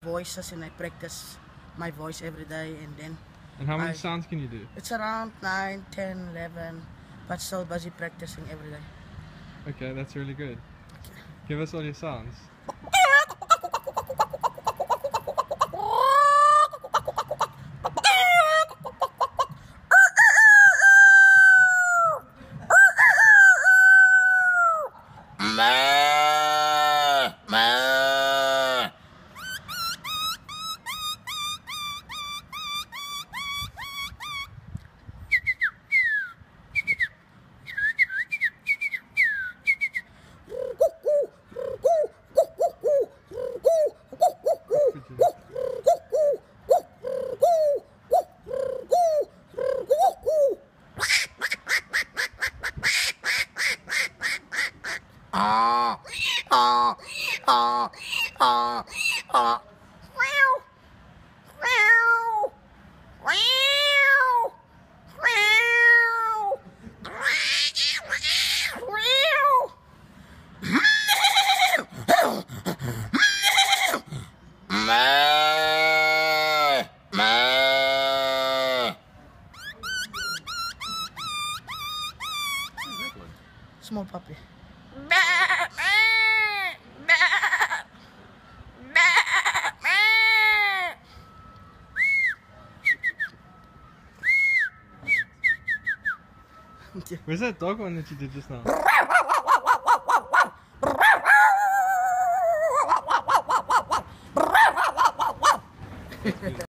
voices and I practice my voice every day, and then And how many sounds can you do? it's around 9, 10, 11, but still busy practicing every day. Okay, that's really good. Okay. Give us all your sounds. Small puppy. Where's that dog one that you did just now?